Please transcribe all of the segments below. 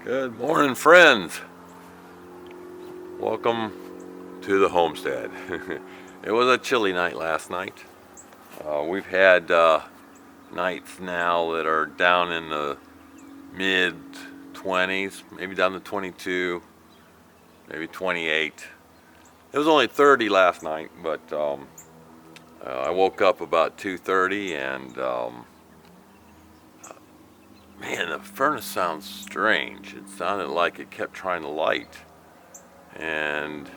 Good morning, friends. Welcome to the homestead. It was a chilly night last night. We've had nights now that are down in the mid 20s, maybe down to 22, maybe 28. It was only 30 last night, but I woke up about 2:30 and man, the furnace sounds strange. It sounded like it kept trying to light, and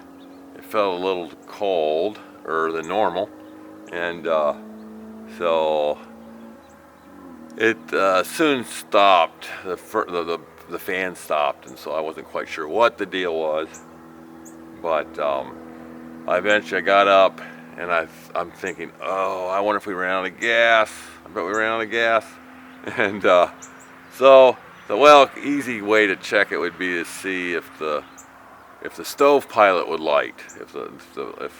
it felt a little colder than normal, and so it soon stopped. The fan stopped, and so I wasn't quite sure what the deal was. But I eventually got up, and I'm thinking, oh, I wonder if we ran out of gas. I bet we ran out of gas, and so well, easy way to check it would be to see if the stove pilot would light, if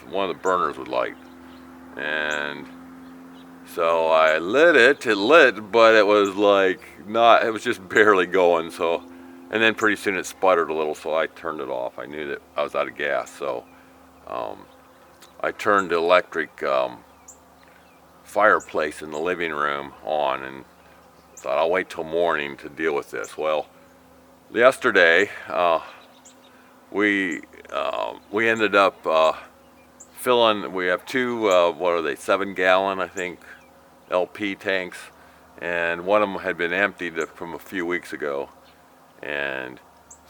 one of the burners would light. And so I lit it. It lit, but it was like not. It was just barely going. So, and then pretty soon it sputtered a little. So I turned it off. I knew that I was out of gas. So I turned the electric fireplace in the living room on and thought I'll wait till morning to deal with this. Well, yesterday we ended up filling. We have two what are they, 7-gallon I think LP tanks, and one of them had been emptied from a few weeks ago, and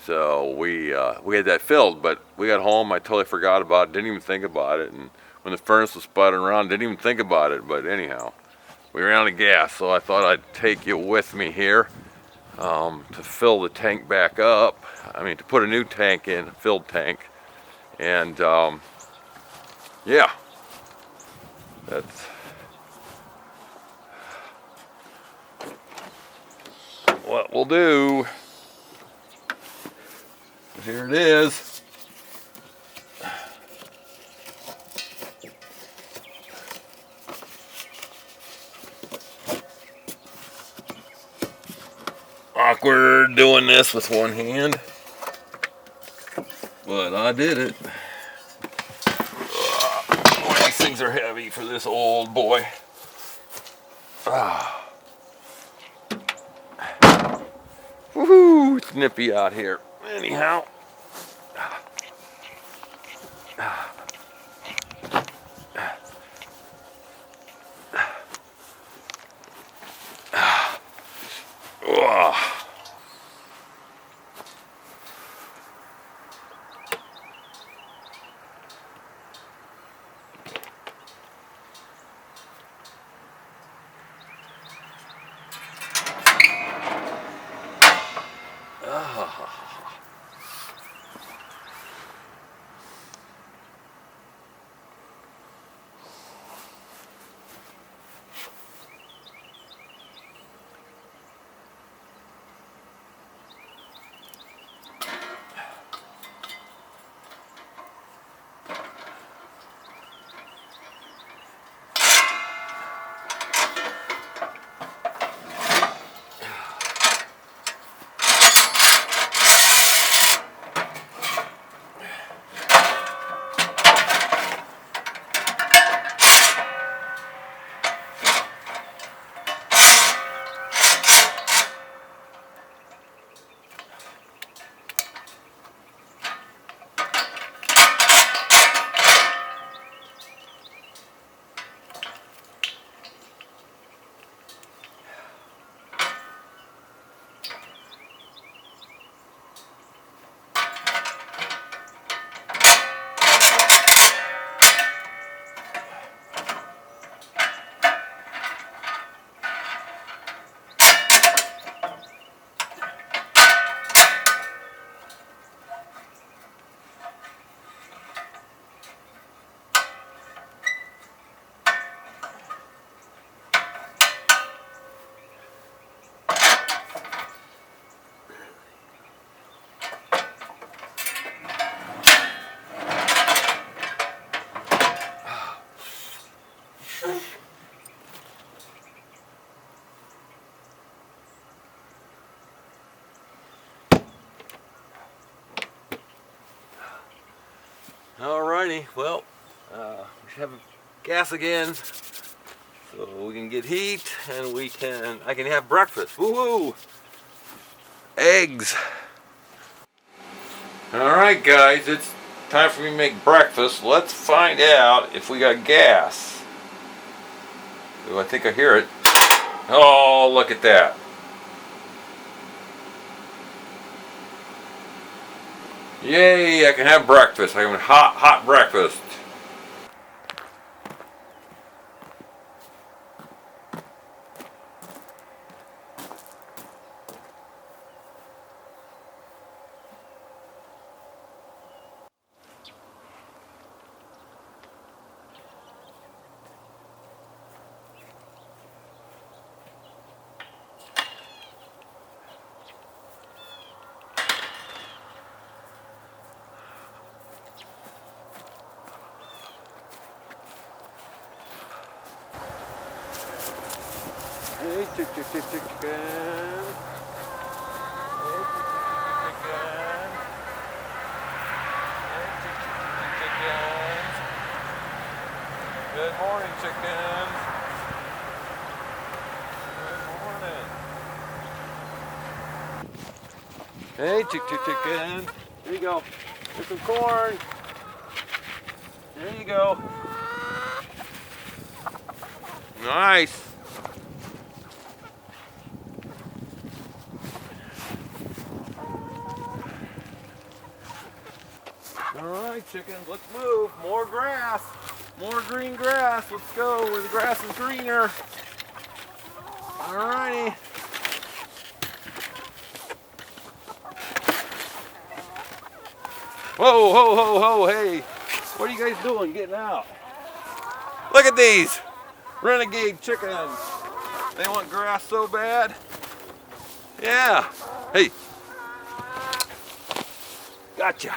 so we had that filled. But we got home, I totally forgot about it, didn't even think about it, and when the furnace was sputtering around, didn't even think about it. But anyhow, we ran out of gas, so I thought I'd take you with me here to fill the tank back up. I mean, to put a new tank in, a filled tank, and yeah, that's what we'll do. Here it is. Awkward doing this with one hand, but I did it. Boy, these things are heavy for this old boy. Woohoo! It's nippy out here. Anyhow. Alrighty, well, we should have gas again, so we can get heat and I can have breakfast. Woohoo! Eggs. Alright guys, it's time for me to make breakfast. Let's find out if we got gas. Oh, I think I hear it. Oh, look at that. Yay, I can have breakfast. I can have hot breakfast. Hey, chicken. Hey, chicken. Chickens. Good morning, chickens. Good morning. Hey, chicken. Here you go. Here's some corn. There you go. Nice. Alright chickens, let's move. More grass. More green grass. Let's go where the grass is greener. Alrighty. Whoa, ho, hey. What are you guys doing getting out? Look at these renegade chickens. They want grass so bad. Yeah. Hey. Gotcha.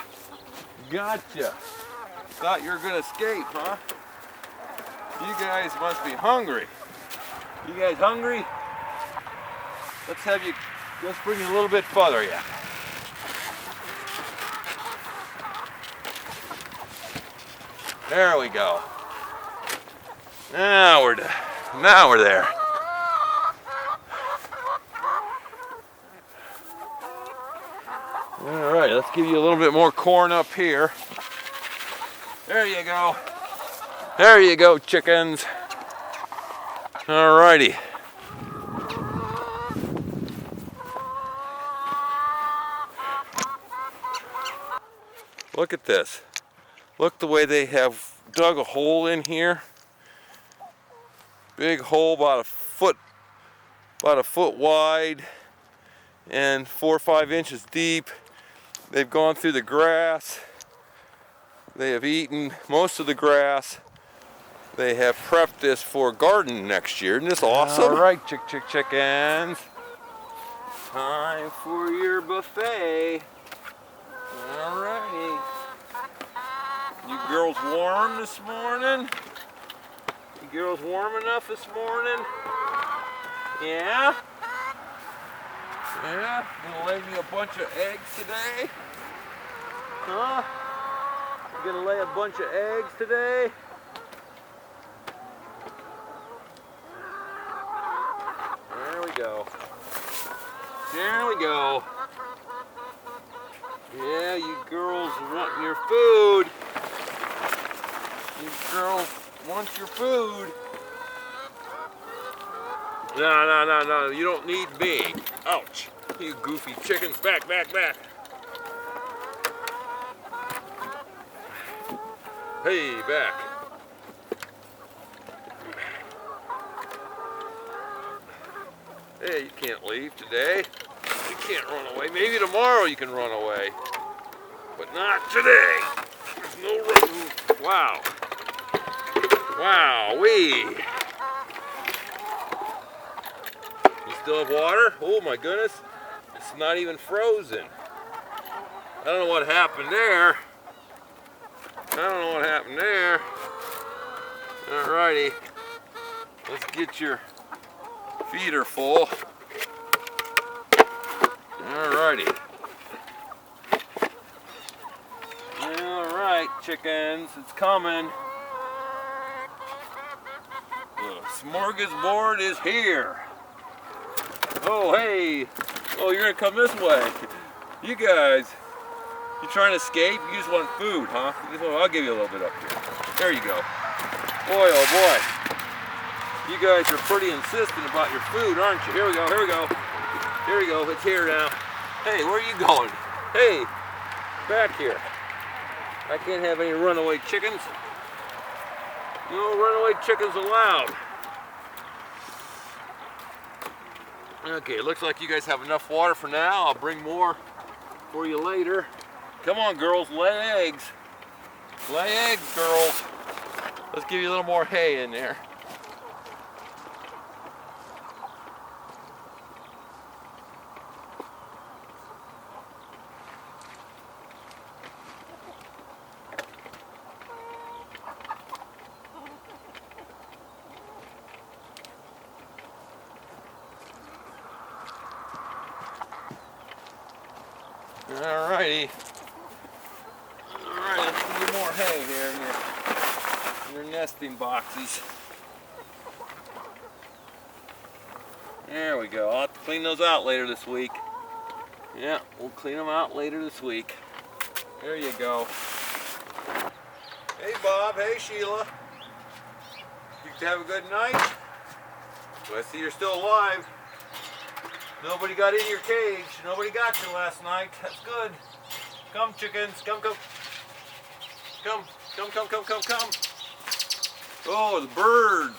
Thought you were gonna escape, huh? You guys must be hungry. You guys hungry? Let's bring you a little bit further, yeah. There we go. Now we're there. All right, let's give you a little bit more corn up here. There you go. There you go, chickens. All righty. Look at this. Look the way they have dug a hole in here. Big hole about a foot wide and 4 or 5 inches deep. They've gone through the grass. They have eaten most of the grass. They have prepped this for garden next year. Isn't this awesome? All right, chickens. Time for your buffet. All righty. You girls warm this morning? You girls warm enough this morning? Yeah? Yeah? Gonna lay me a bunch of eggs today? Huh? You gonna lay a bunch of eggs today? There we go. There we go. Yeah, you girls want your food. You girls want your food. No, you don't need me. Ouch. You goofy chickens, back. Hey, back. Hey, you can't leave today. You can't run away. Maybe tomorrow you can run away. But not today. There's no running. Wow. Wowee. You still have water? Oh my goodness. It's not even frozen. I don't know what happened there. Alrighty. Let's get your feeder full. Alrighty. Alright. chickens, it's coming. The smorgasbord is here. Oh, hey. Oh, you're gonna come this way. You guys, you trying to escape? You just want food, huh? I'll give you a little bit up here. There you go. Boy, oh boy. You guys are pretty insistent about your food, aren't you? Here we go, here we go. Here we go, it's here now. Hey, where are you going? Hey, back here. I can't have any runaway chickens. No runaway chickens allowed. Okay, it looks like you guys have enough water for now. I'll bring more for you later. Come on, girls, lay eggs. Lay eggs, girls. Let's give you a little more hay in there. Alrighty. Alright, let's give you more hay here in your nesting boxes. There we go. I'll have to clean those out later this week. Yeah, we'll clean them out later this week. There you go. Hey Bob, hey Sheila. You have a good night? Well, I see you're still alive. Nobody got in your cage. Nobody got you last night. That's good. Come, chickens. Come, come. Come, come, come, come, come, come. Oh, the birds.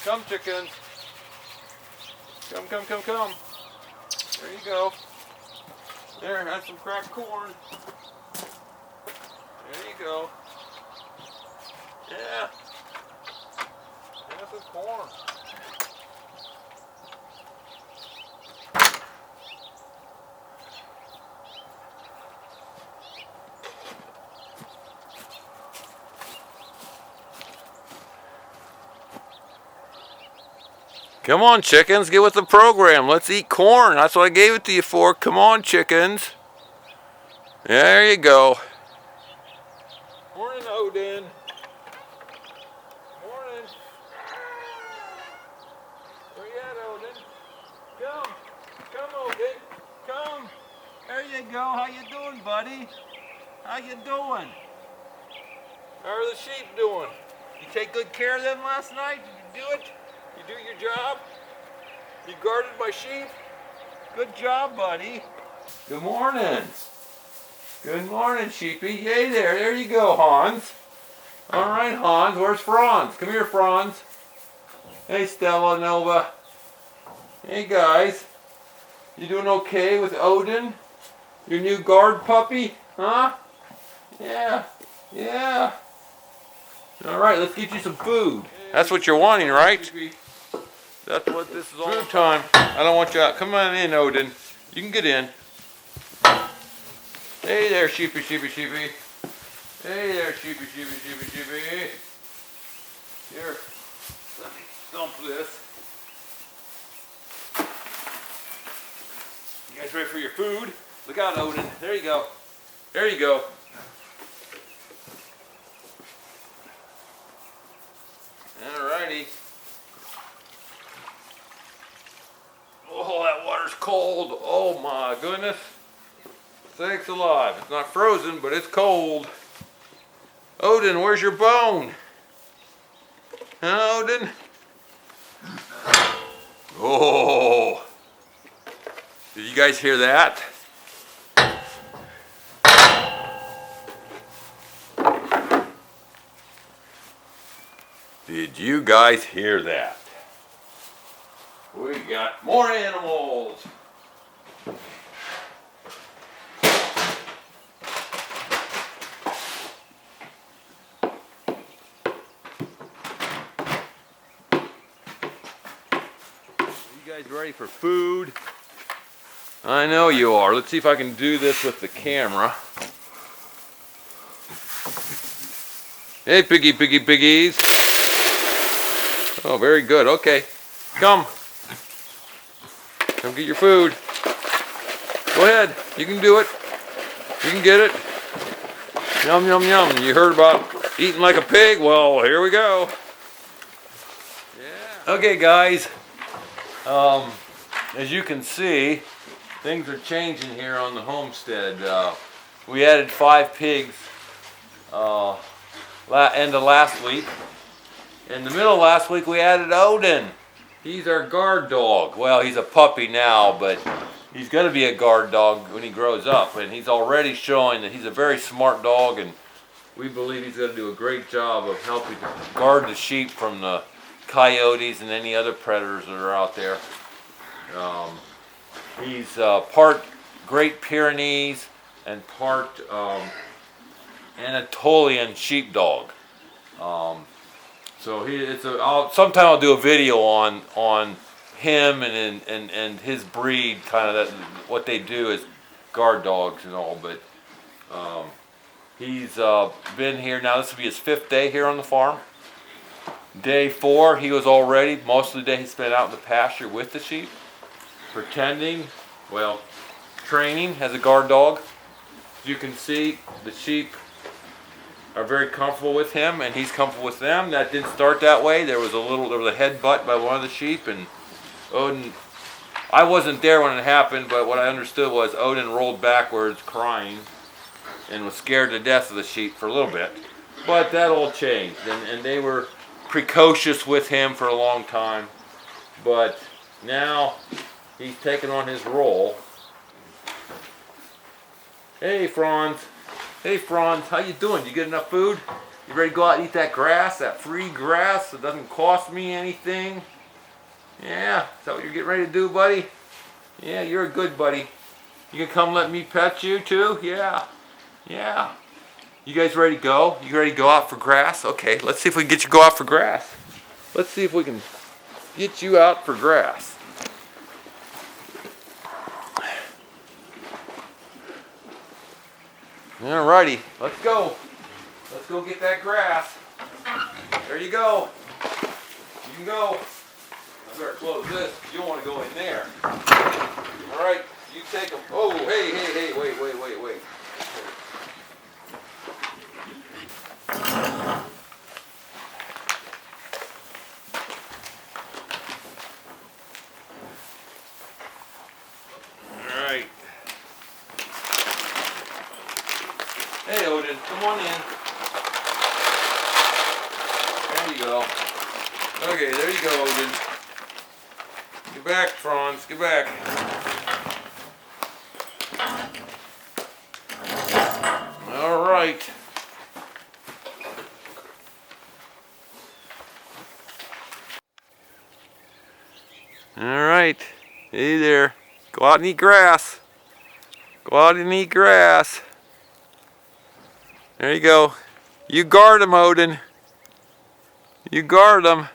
Come, chickens. Come, come, come, come. There you go. There, have some cracked corn. There you go. Yeah. Have some corn. Come on, chickens, get with the program. Let's eat corn. That's what I gave it to you for. Come on, chickens. There you go. Morning, Odin. Morning. Where you at, Odin? Come. Come, Odin. Come. There you go. How you doing, buddy? How you doing? How are the sheep doing? You take good care of them last night? Did you do it? You do your job? You guarded my sheep? Good job, buddy. Good morning. Good morning, sheepy. Hey there you go, Hans. All right, Hans, where's Franz? Come here, Franz. Hey, Stella, Nova. Hey, guys. You doing okay with Odin? Your new guard puppy? Huh? Yeah, yeah. All right, let's get you some food. That's what you're wanting, right? That's what this is all about. Food time. I don't want you out. Come on in, Odin. You can get in. Hey there, sheepy, sheepy, sheepy. Hey there, sheepy, sheepy, sheepy, sheepy. Here, let me dump this. You guys ready for your food? Look out, Odin. There you go. There you go. Alrighty. Oh, that water's cold. Oh my goodness. Sakes alive. It's not frozen, but it's cold. Odin, where's your bone? Huh, Odin? Oh. Did you guys hear that? Did you guys hear that? We got more animals. You guys ready for food? I know you are. Let's see if I can do this with the camera. Hey, piggies. Oh, very good. Okay. Come get your food. Go ahead. You can do it. You can get it. Yum, yum, yum. You heard about eating like a pig? Well, here we go. Yeah. Okay, guys. As you can see, things are changing here on the homestead. We added 5 pigs end of last week. In the middle of last week, we added Odin. He's our guard dog. Well, he's a puppy now, but he's going to be a guard dog when he grows up. And he's already showing that he's a very smart dog, and we believe he's going to do a great job of helping to guard the sheep from the coyotes and any other predators that are out there. He's part Great Pyrenees and part Anatolian sheepdog. So sometime I'll do a video on him and his breed, kind of what they do as guard dogs and all. But he's been here now. This will be his 5th day here on the farm. Day 4, he was already most of the day he spent out in the pasture with the sheep, training as a guard dog. As you can see, the sheep are very comfortable with him, and he's comfortable with them. That didn't start that way. There was a headbutt by one of the sheep, and Odin, I wasn't there when it happened, but what I understood was Odin rolled backwards crying and was scared to death of the sheep for a little bit. But that all changed, and they were precocious with him for a long time. But now he's taken on his role. Hey, Franz. Hey, Franz, how you doing? You get enough food? You ready to go out and eat that grass, that free grass that doesn't cost me anything? Yeah, is that what you're getting ready to do, buddy? Yeah, you're a good buddy. You can come let me pet you too? Yeah. Yeah. You guys ready to go? You ready to go out for grass? Okay, let's see if we can get you to go out for grass. Let's see if we can get you out for grass. Alrighty, let's go. Let's go get that grass. There you go. You can go. I better close this. You don't want to go in there. Alright, you take them. Oh, hey, wait. Alright. Hey, Odin, come on in. There you go. Okay, there you go, Odin. Get back, Franz. Get back. All right. All right. Hey there. Go out and eat grass. Go out and eat grass. There you go. You guard him, Odin. You guard him.